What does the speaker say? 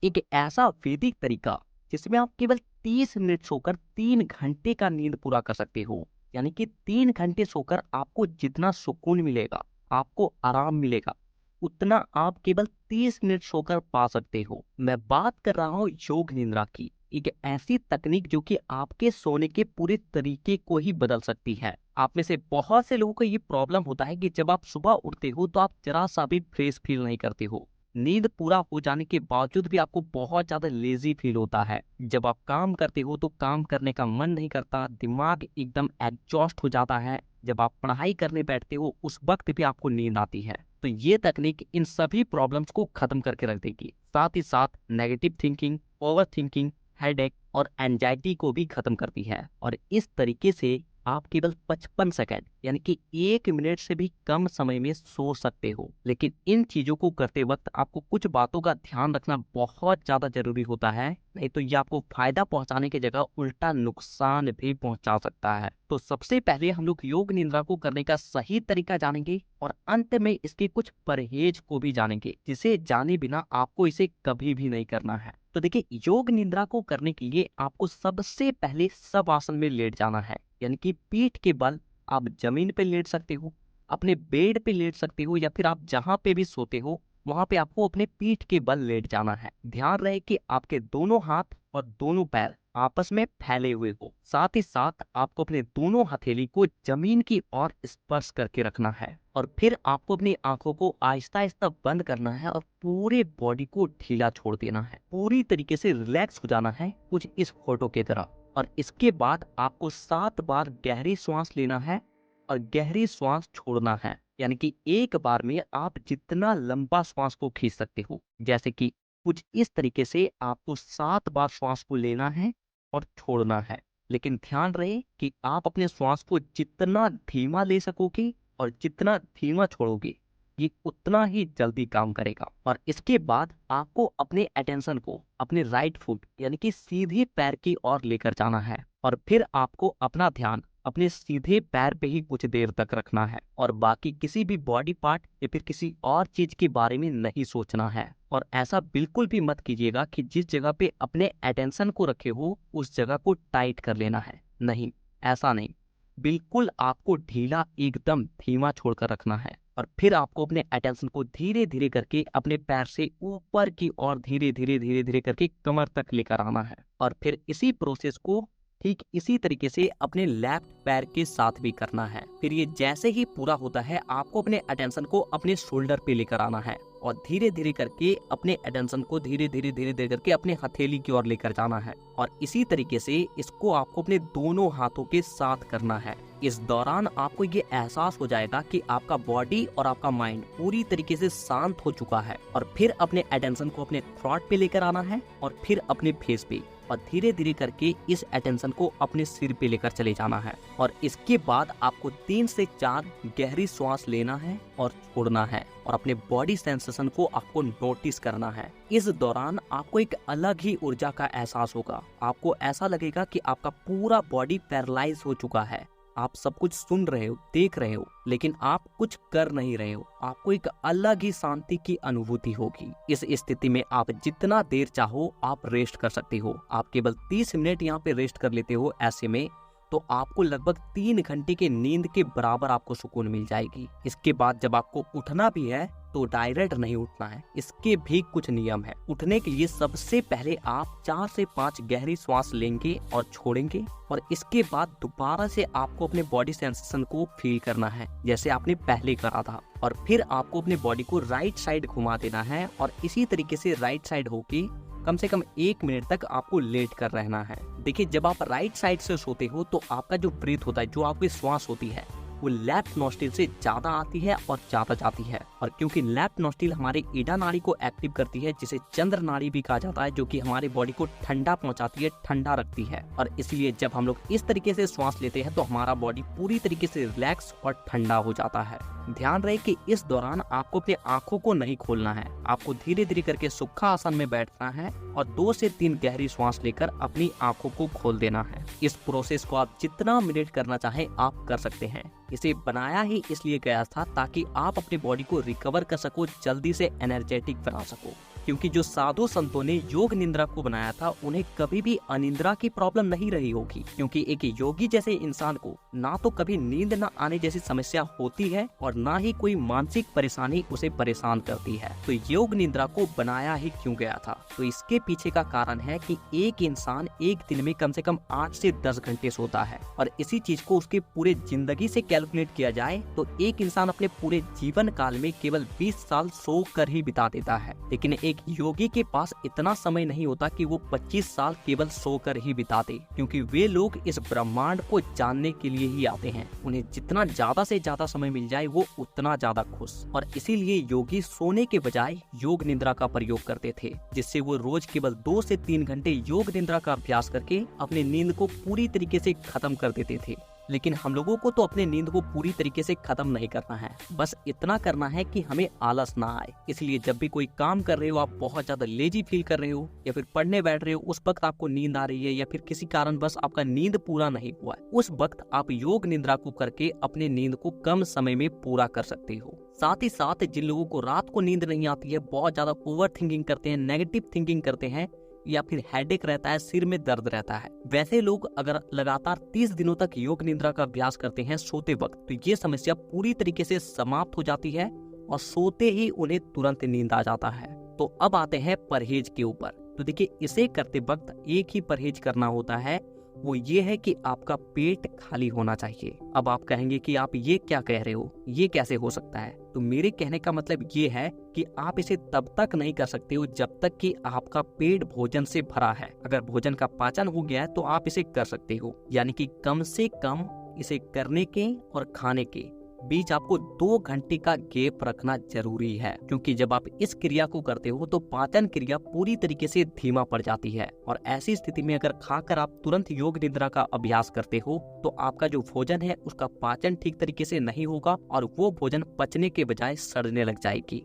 एक ऐसा वैदिक तरीका जिसमें आप केवल 30 मिनट सोकर 3 घंटे का नींद पूरा कर सकते हो। यानी कि 3 घंटे सोकर आपको जितना सुकून मिलेगा, आपको आराम मिलेगा, उतना आप केवल 30 मिनट सोकर पा सकते हो। मैं बात कर रहा हूँ योग निद्रा की, एक ऐसी तकनीक जो कि आपके सोने के पूरे तरीके को ही बदल सकती है। आप में से बहुत से लोगों को ये प्रॉब्लम होता है कि जब आप सुबह उठते हो तो आप जरा सा भी फ्रेश फील नहीं करते हो। नींद पूरा हो जाने के बावजूद भी आपको बहुत ज्यादा लेजी फील होता है। जब आप काम करते हो तो काम करने का मन नहीं करता, दिमाग एकदम एग्जॉस्ट हो जाता है। जब आप पढ़ाई करने बैठते हो उस वक्त भी आपको नींद आती है। तो ये तकनीक इन सभी प्रॉब्लम्स को खत्म करके रख देगी। साथ ही साथ negative thinking, over thinking, headache और एंजाइटी को भी खत्म करती है। और इस तरीके से आप केवल 55 सेकंड यानी कि 1 मिनट से भी कम समय में सो सकते हो। लेकिन इन चीजों को करते वक्त आपको कुछ बातों का ध्यान रखना बहुत ज्यादा जरूरी होता है, नहीं तो ये आपको फायदा पहुंचाने की जगह उल्टा नुकसान भी पहुंचा सकता है। तो सबसे पहले हम लोग योग निद्रा को करने का सही तरीका जानेंगे और अंत में इसके कुछ परहेज को भी जानेंगे, जिसे जाने बिना आपको इसे कभी भी नहीं करना है। तो देखिए, योग निद्रा को करने के लिए आपको सबसे पहले सब आसन में लेट जाना है। यानी कि पीठ के बल आप जमीन पे लेट सकते हो, अपने बेड पे लेट सकते हो, या फिर आप जहां पे भी सोते हो वहां पे आपको अपने पीठ के बल लेट जाना है। ध्यान रहे कि आपके दोनों हाथ और दोनों पैर आपस में फैले हुए हो। साथ ही साथ आपको अपने दोनों हथेली को जमीन की ओर स्पर्श करके रखना है। और फिर आपको अपनी आंखों को आहिस्ता आहिस्ता बंद करना है और पूरे बॉडी को ढीला छोड़ देना है। पूरी तरीके से रिलैक्स हो जाना है, कुछ इस फोटो की तरह। और इसके बाद आपको 7 बार गहरी सांस लेना है और गहरी सांस छोड़ना है। यानी कि एक बार में आप जितना लंबा श्वास को खींच सकते हो, जैसे कि कुछ इस तरीके से आपको 7 बार श्वास को लेना है और छोड़ना है। लेकिन ध्यान रहे कि आप अपने श्वास को जितना धीमा ले सकोगे और जितना धीमा छोड़ोगे, ये उतना ही जल्दी काम करेगा। और इसके बाद आपको अपने अटेंशन को अपने राइट फुट यानी कि सीधे पैर की ओर लेकर जाना है। और फिर आपको अपना ध्यान अपने सीधे पैर पे ही कुछ देर तक रखना है और बाकी किसी भी बॉडी पार्ट या फिर किसी और चीज के बारे में नहीं सोचना है। और ऐसा बिल्कुल भी मत कीजिएगा कि जिस जगह पे अपने अटेंशन को रखे हो उस जगह को टाइट कर लेना है। नहीं, ऐसा नहीं। बिल्कुल आपको ढीला एकदम धीमा छोड़कर रखना है। और फिर आपको अपने अटेंशन को धीरे धीरे करके अपने पैर से ऊपर की ओर धीरे धीरे धीरे धीरे करके कमर तक लेकर आना है। और फिर इसी प्रोसेस को ठीक इसी तरीके से अपने लेफ्ट पैर के साथ भी करना है। फिर ये जैसे ही पूरा होता है आपको अपने अटेंशन को अपने शोल्डर पे लेकर आना है और धीरे धीरे करके अपने अटेंशन को धीरे धीरे धीरे धीरे करके अपने हथेली की ओर लेकर जाना है। और इसी तरीके से इसको आपको अपने दोनों हाथों के साथ करना है। इस दौरान आपको ये एहसास हो जाएगा कि आपका बॉडी और आपका माइंड पूरी तरीके से शांत हो चुका है। और फिर अपने अटेंशन को अपने थ्रॉट पे लेकर आना है और फिर अपने फेस पे, और धीरे धीरे करके इस अटेंशन को अपने सिर पे लेकर चले जाना है। और इसके बाद आपको 3 से 4 गहरी सांस लेना है और छोड़ना है और अपने बॉडी सेंसेशन को आपको नोटिस करना है। इस दौरान आपको एक अलग ही ऊर्जा का एहसास होगा। आपको ऐसा लगेगा कि आपका पूरा बॉडी पैरालाइज हो चुका है। आप सब कुछ सुन रहे हो, देख रहे हो, लेकिन आप कुछ कर नहीं रहे हो। आपको एक अलग ही शांति की अनुभूति होगी। इस स्थिति में आप जितना देर चाहो आप रेस्ट कर सकते हो। आप केवल 30 मिनट यहाँ पे रेस्ट कर लेते हो। ऐसे में तो आपको लगभग 3 घंटे के नींद के बराबर आपको सुकून मिल जाएगी। इसके बाद जब आपको उठना भी है तो डायरेक्ट नहीं उठना है, इसके भी कुछ नियम है। उठने के लिए सबसे पहले आप 4 से 5 गहरी सांस लेंगे और छोड़ेंगे। और इसके बाद दोबारा से आपको अपने बॉडी सेंसेशन को फील करना है जैसे आपने पहले करा था। और फिर आपको अपने बॉडी को राइट साइड घुमा देना है और इसी तरीके से राइट साइड होके कम से कम 1 मिनट तक आपको लेट कर रहना है। देखिए, जब आप राइट साइड से सोते हो तो आपका जो ब्रीथ होता है, जो आपकी श्वास होती है, वो लेफ्ट नोस्ट्रिल से ज्यादा आती है और ज्यादा जाती है। और क्योंकि लेफ्ट नोस्ट्रिल हमारे ईडा नाड़ी को एक्टिव करती है, जिसे चंद्र नाड़ी भी कहा जाता है, जो कि हमारे बॉडी को ठंडा पहुंचाती है, ठंडा रखती है। और इसलिए जब हम लोग इस तरीके से श्वास लेते हैं तो हमारा बॉडी पूरी तरीके से रिलैक्स और ठंडा हो जाता है। ध्यान रहे कि इस दौरान आपको अपनी आंखों को नहीं खोलना है। आपको धीरे धीरे करके सुखा आसन में बैठना है और 2 से 3 गहरी सांस लेकर अपनी आंखों को खोल देना है। इस प्रोसेस को आप जितना मिनट करना चाहें आप कर सकते हैं। इसे बनाया ही इसलिए गया था ताकि आप अपनी बॉडी को रिकवर कर सको, जल्दी से एनर्जेटिक बना सको। क्योंकि जो साधु संतों ने योग निद्रा को बनाया था उन्हें कभी भी अनिद्रा की प्रॉब्लम नहीं रही होगी, क्योंकि एक योगी जैसे इंसान को ना तो कभी नींद न आने जैसी समस्या होती है और ना ही कोई मानसिक परेशानी उसे परेशान करती है। तो योग निद्रा को बनाया ही क्यों गया था? तो इसके पीछे का कारण है कि एक इंसान एक दिन में कम से कम 8 से 10 घंटे सोता है, और इसी चीज को उसके पूरे जिंदगी से कैलकुलेट किया जाए तो एक इंसान अपने पूरे जीवन काल में केवल 20 साल सो कर ही बिता देता है। लेकिन एक योगी के पास इतना समय नहीं होता कि वो 25 साल केवल सोकर ही बिता दे, क्योंकि वे लोग इस ब्रह्मांड को जानने के लिए ही आते हैं। उन्हें जितना ज्यादा से ज्यादा समय मिल जाए वो उतना ज्यादा खुश, और इसीलिए योगी सोने के बजाय योग निद्रा का प्रयोग करते थे, जिससे वो रोज केवल 2 से 3 घंटे योग निद्रा का अभ्यास करके अपनी नींद को पूरी तरीके से खत्म कर देते थे। लेकिन हम लोगों को तो अपने नींद को पूरी तरीके से खत्म नहीं करना है, बस इतना करना है कि हमें आलस ना आए। इसलिए जब भी कोई काम कर रहे हो, आप बहुत ज्यादा लेजी फील कर रहे हो या फिर पढ़ने बैठ रहे हो, उस वक्त आपको नींद आ रही है या फिर किसी कारण बस आपका नींद पूरा नहीं हुआ है, उस वक्त आप योग निद्रा को करके अपने नींद को कम समय में पूरा कर सकते हो। साथ ही साथ जिन लोगों को रात को नींद नहीं आती है, बहुत ज्यादा ओवर थिंकिंग करते हैं, नेगेटिव थिंकिंग करते हैं, या फिर हेडेक रहता है, सिर में दर्द रहता है, वैसे लोग अगर लगातार 30 दिनों तक योग निद्रा का अभ्यास करते हैं सोते वक्त, तो ये समस्या पूरी तरीके से समाप्त हो जाती है और सोते ही उन्हें तुरंत नींद आ जाता है। तो अब आते हैं परहेज के ऊपर। तो देखिए, इसे करते वक्त एक ही परहेज करना होता है, वो ये है कि आपका पेट खाली होना चाहिए। अब आप कहेंगे कि आप ये क्या कह रहे हो, ये कैसे हो सकता है? तो मेरे कहने का मतलब ये है कि आप इसे तब तक नहीं कर सकते हो जब तक कि आपका पेट भोजन से भरा है। अगर भोजन का पाचन हो गया है तो आप इसे कर सकते हो, यानी कि कम से कम इसे करने के और खाने के बीच आपको 2 घंटे का गैप रखना जरूरी है, क्योंकि जब आप इस क्रिया को करते हो तो पाचन क्रिया पूरी तरीके से धीमा पड़ जाती है, और ऐसी स्थिति में अगर खाकर आप तुरंत योग निद्रा का अभ्यास करते हो तो आपका जो भोजन है उसका पाचन ठीक तरीके से नहीं होगा और वो भोजन पचने के बजाय सड़ने लग जाएगी।